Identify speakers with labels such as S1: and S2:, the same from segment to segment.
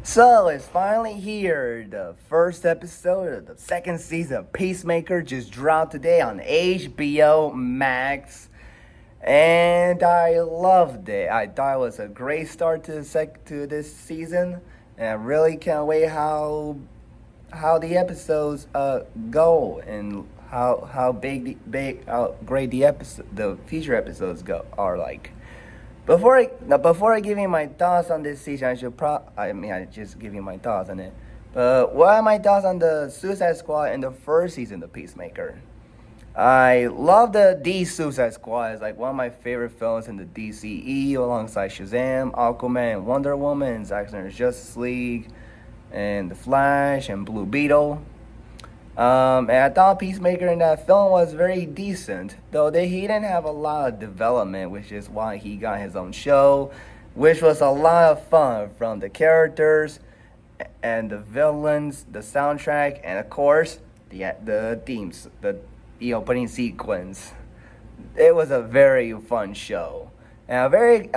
S1: So it's finally here. The first episode of the second season of Peacemaker just dropped today on HBO Max, and I loved it. I thought it was a great start to this season, and I really can't wait how the episodes go and how how great the future episodes are like. Before I give you my thoughts on this season, I just give you my thoughts on it. But what are my thoughts on the Suicide Squad in the first season of Peacemaker? I love the Suicide Squad. It's like one of my favorite films in the DCE, alongside Shazam, Aquaman, and Wonder Woman, Zack Snyder's Justice League, and The Flash, and Blue Beetle. And I thought Peacemaker in that film was very decent, though he didn't have a lot of development, which is why he got his own show, which was a lot of fun, from the characters and the villains, the soundtrack, and of course the themes, the opening sequence. It was a very fun show, and I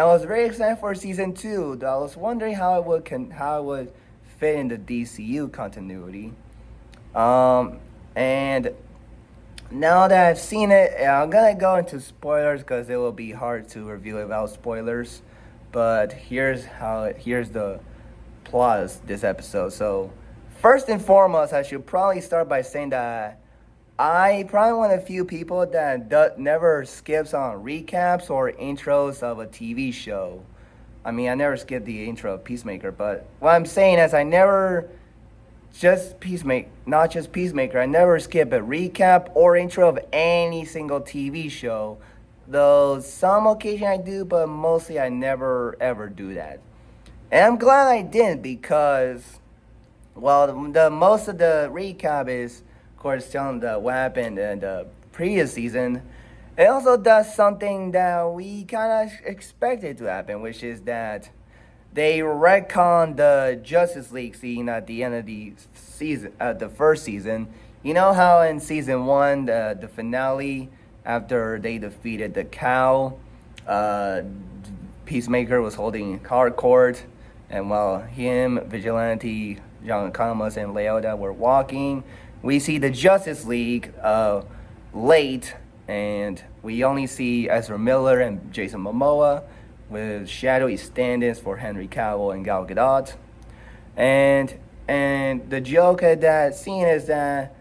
S1: was very excited for season two. Though I was wondering how it would fit in the DCU continuity. And now that I've seen it, I'm gonna go into spoilers because it will be hard to review without spoilers. But here's the plot of this episode. So, first and foremost, I should probably start by saying that I probably one of the few people that never skips on recaps or intros of a TV show. I mean, I never skipped the intro of Peacemaker, but what I'm saying is I never not just Peacemaker. I never skip a recap or intro of any single TV show. Though some occasion I do, but mostly I never ever do that. And I'm glad I didn't because, well, the most of the recap is, of course, telling what happened in the previous season. It also does something that we kind of expected to happen, which is that they retconned the Justice League scene at the end of the season, the first season. You know how in season one, the finale, after they defeated the cow, Peacemaker was holding hard court, and while him, Vigilante, John Economos, and Leota were walking, we see the Justice League late, and we only see Ezra Miller and Jason Momoa, with shadowy stand-ins for Henry Cavill and Gal Gadot. And the joke at that scene is that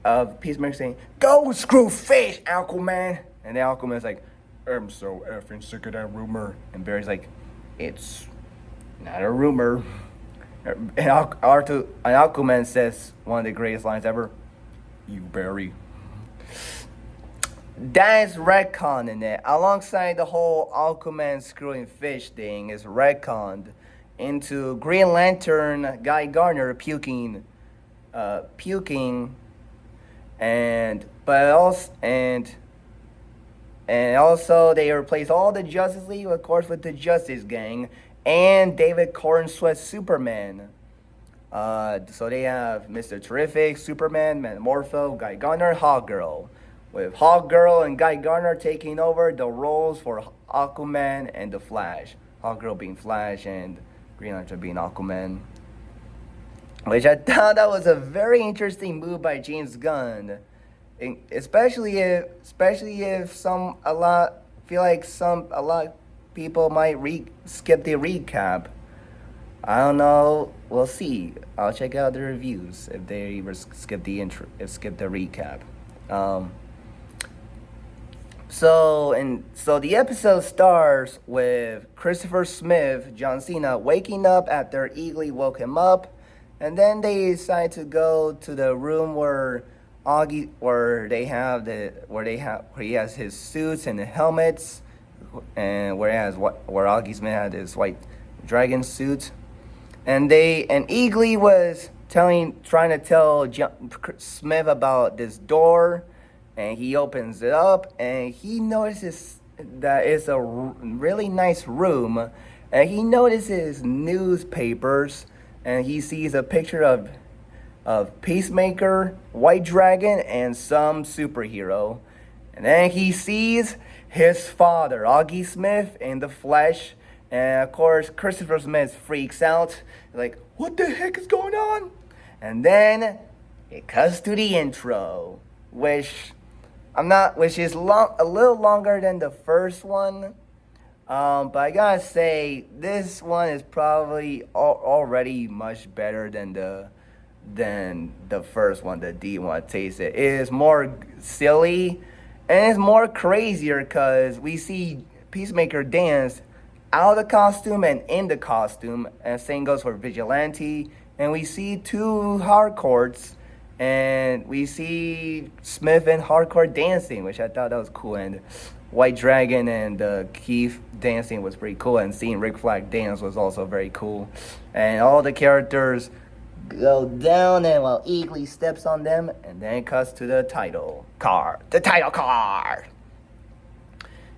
S1: of Peacemaker saying, "Go screw fish, Aquaman!" And then Aquaman's like, "I'm so effing sick of that rumor." And Barry's like, "It's not a rumor." And Aquaman says one of the greatest lines ever, "You Barry." That is retconned in it, alongside the whole Aquaman screwing fish thing is retconned into Green Lantern Guy Gardner puking, and also they replace all the Justice League, of course, with the Justice Gang and David Cornsweat's Superman. So they have Mr. Terrific, Superman, Metamorpho, Guy Gardner, Hawkgirl, with Hawkgirl and Guy Gardner taking over the roles for Aquaman and the Flash. Hawkgirl being Flash and Green Lantern being Aquaman. Which I thought that was a very interesting move by James Gunn. Especially if a lot of people might skip the recap. I don't know. We'll see. I'll check out the reviews if they ever skip the recap. So the episode starts with Christopher Smith, John Cena, waking up after Eagly woke him up, and then they decide to go to the room where he has his suits and the helmets, and where Augie Smith had his white dragon suit, and Eagly was trying to tell Smith about this door. And he opens it up, and he notices that it's a really nice room. And he notices newspapers, and he sees a picture of Peacemaker, White Dragon, and some superhero. And then he sees his father, Augie Smith, in the flesh, And of course, Christopher Smith freaks out, like, what the heck is going on? And then it cuts to the intro, which is a little longer than the first one. But I gotta say, this one is probably already much better than the first one, the D one. Taste it. It is more silly, and it's more crazier because we see Peacemaker dance out of the costume and in the costume, and same goes for Vigilante. And we see two hardcores, and we see Smith and hardcore dancing, which I thought that was cool. And White Dragon and Keith dancing was pretty cool, and seeing Rick Flag dance was also very cool. And all the characters go down, and while Eagly steps on them, and then it cuts to the title card. The title card!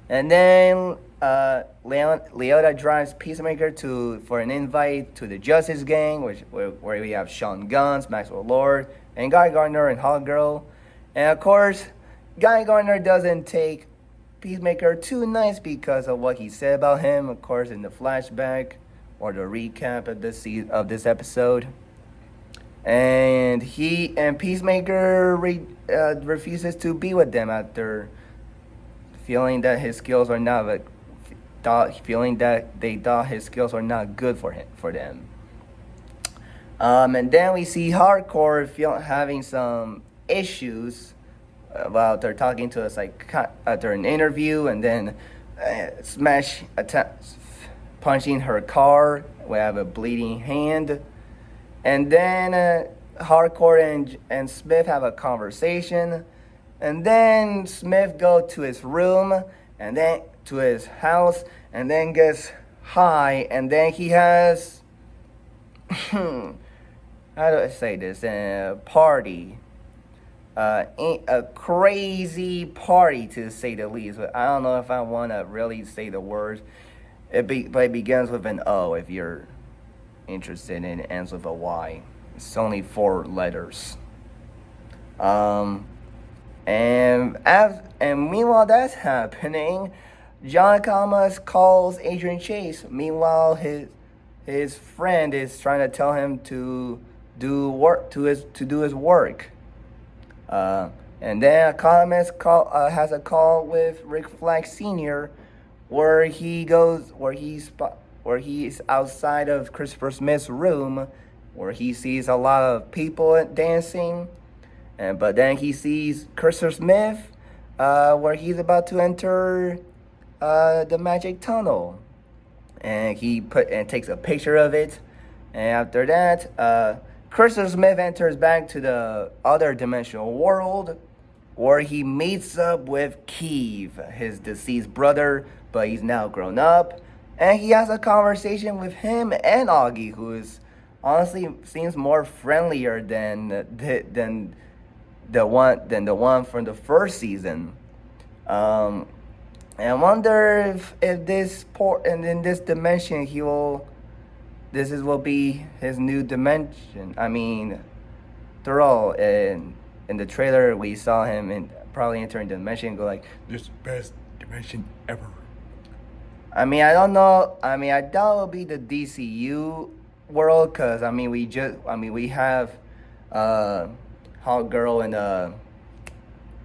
S1: And then Leota drives Peacemaker for an invite to the Justice Gang, where we have Sean Guns, Maxwell Lord, and Guy Gardner and Hot Girl. And of course, Guy Gardner doesn't take Peacemaker too nice because of what he said about him, of course, in the flashback or the recap of this episode. And Peacemaker refuses to be with them after feeling that his skills are not feeling that they thought his skills are not good for them. And then we see Hardcore having some issues about they're talking to us like after an interview, and then punching her car. We have a bleeding hand, and then Hardcore and Smith have a conversation, and then Smith go to his room, and then to his house, and then gets high, and then he has how do I say this? A party. A crazy party, to say the least. But I don't know if I want to really say the words. But it begins with an O if you're interested, and it ends with a Y. It's only 4 letters. And meanwhile that's happening, John Thomas calls Adrian Chase. Meanwhile, his friend is trying to tell him to do his work. And then Economist has a call with Rick Flag Sr., where he's outside of Christopher Smith's room, where he sees a lot of people dancing, but then he sees Christopher Smith, where he's about to enter the magic tunnel, and he takes a picture of it, and after that, Christopher Smith enters back to the other dimensional world, where he meets up with Keith, his deceased brother, but he's now grown up, and he has a conversation with him and Augie, who is honestly seems more friendlier than the one from the first season. And I wonder if in this dimension will be his new dimension. I mean, after all, in the trailer we saw him probably entering the dimension and go like, "This is the best dimension ever." I mean, I don't know. I mean, I doubt it'll be the DCU world, because we have Hot Girl and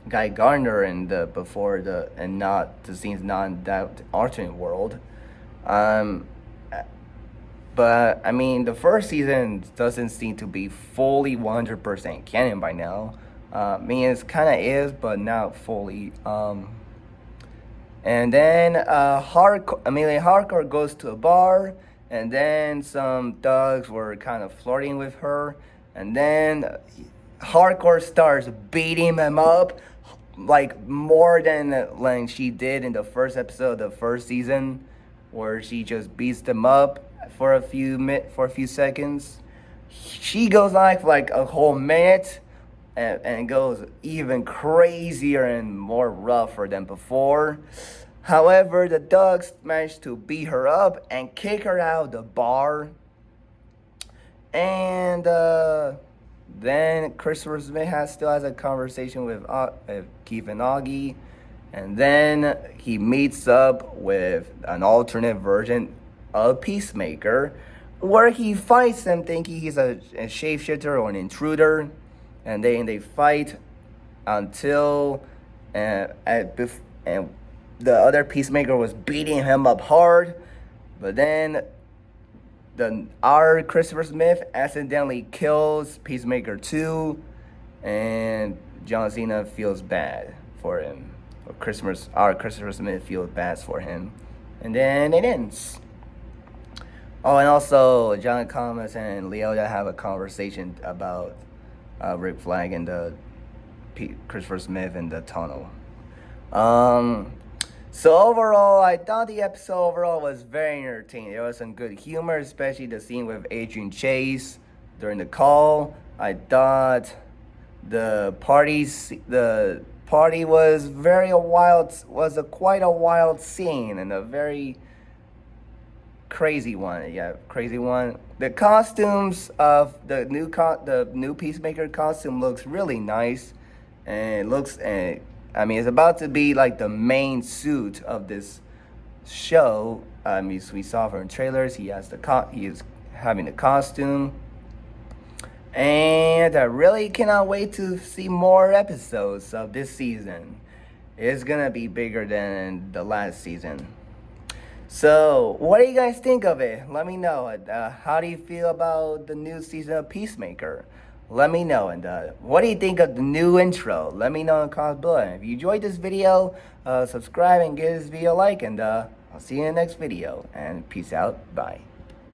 S1: Guy Gardner and not the scenes not in that alternate world. But I mean, the first season doesn't seem to be fully 100% canon by now. I mean, it kind of is, but not fully. And then Hardcore goes to a bar, and then some thugs were kind of flirting with her, and then Hardcore starts beating him up, like more than she did in the first episode of the first season, where she just beats them up for a few seconds. She goes on for like a whole minute, and goes even crazier and more rougher than before. However, the thugs managed to beat her up and kick her out of the bar. And then Christopher Smith still has a conversation with Keith and Augie. And then he meets up with an alternate version of Peacemaker, where he fights them thinking he's a shapeshifter or an intruder, and they fight until and the other Peacemaker was beating him up hard, but then our Christopher Smith accidentally kills Peacemaker 2, and John Cena feels bad for him. Our Christopher Smith feels bad for him, and then it ends. Oh, and also John Thomas and Leota have a conversation about Rick Flag and the Christopher Smith in the tunnel. So overall, I thought the episode overall was very entertaining. There was some good humor, especially the scene with Adrian Chase during the call. I thought the party was quite a wild scene and a very crazy one. Yeah, crazy one. The costumes of the new Peacemaker costume looks really nice, and it's about to be like the main suit of this show. We saw from trailers he is having the costume, and I really cannot wait to see more episodes of this season. It's gonna be bigger than the last season. So, what do you guys think of it? Let me know. How do you feel about the new season of Peacemaker? Let me know. And what do you think of the new intro? Let me know in the comments below. And if you enjoyed this video, subscribe and give this video a like. And I'll see you in the next video. And peace out. Bye.